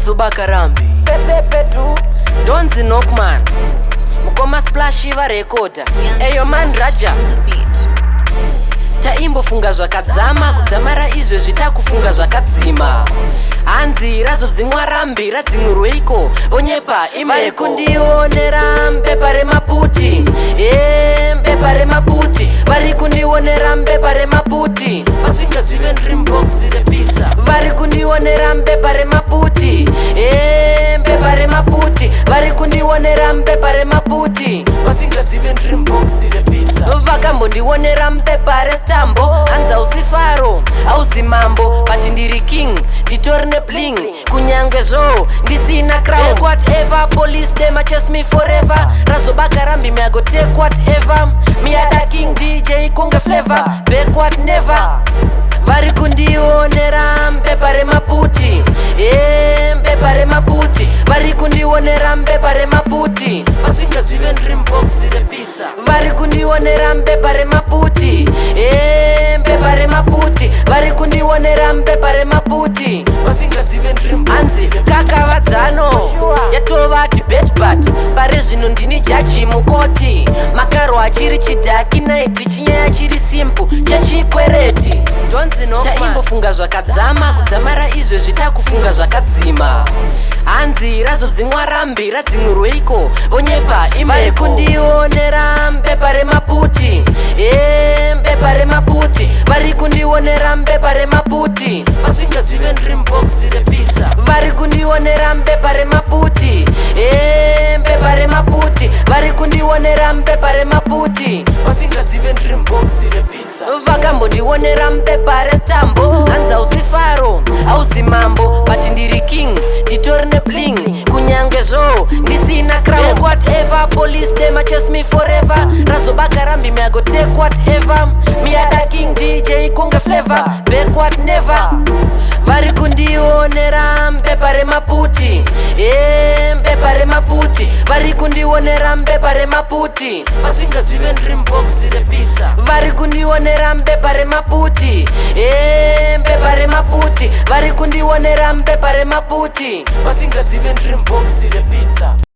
Razubakarambi Pepepetu Donzi Knockman Mukoma Splash varekoda Eyo man Raja taimbofunga zvakadzama kudzamara izvo zvitakufunga zvakadzima hanzi razodzimwa rambi radzimurweiko vonyepa vari kundionera mbepa remaputi mbepa remaputi vari kundionera mbepa remaputi vasingazive dreambox repizza vari kundionera mbepa remaputi mbepa remaputi vari kundionera mbepa remaputi vasingazive dreambox repizza vakambondionera mbepa restambo hanzi ausifaro auzi mambo but ndiri king nditori nebling kunyange zvo ndisina crown whatever police them chase me forever razobakarambi me I go take whatever me ada king DJ kunge flavor backward never vari kundionera mbepa remaputi mbepa remaputi vari kundionera mbepa remaputi vasingazive dreambox repizza vari kundionera mbepa remaputi mbepa remaputi vari kundionera mbepa remaputi vasingazive dreambox hanzi kakavadzano yatova debate but pari zvino ndini jaji mukoti makaro achiri chidhaki naiti chinyaya chiri simple chechikwereti taimbofunga zvakadzama kudzamara izvo zvitakufunga zvakadzima hanzi razodzimwa rambi radzimurweiko vonyepa vari kundionera mbepa remaputi mbepa remaputi vari kundionera mbepa remaputi vasingazive dreambox repizza vari kundionera mbepa remaputi mbepa remaputi vari kundionera mbepa remaputi vasingazive dreambox repizza vakambondionera mbepa restambo hanzi ausifaro auzi mambo but ndiri king nditori nebling kunyange zvo ndisina crown whatever police them chase me forever razobakarambi me I go take whatever me ada king DJ kunge flavor backward never vari kundionera mbepa remaputi mbepa remaputi vari kundionera mbepa remaputi vasingazive dreambox repizza vari kundionera mbepa remaputi mbepa remaputi vari kundionera mbepa remaputi vasingazive dreambox repizza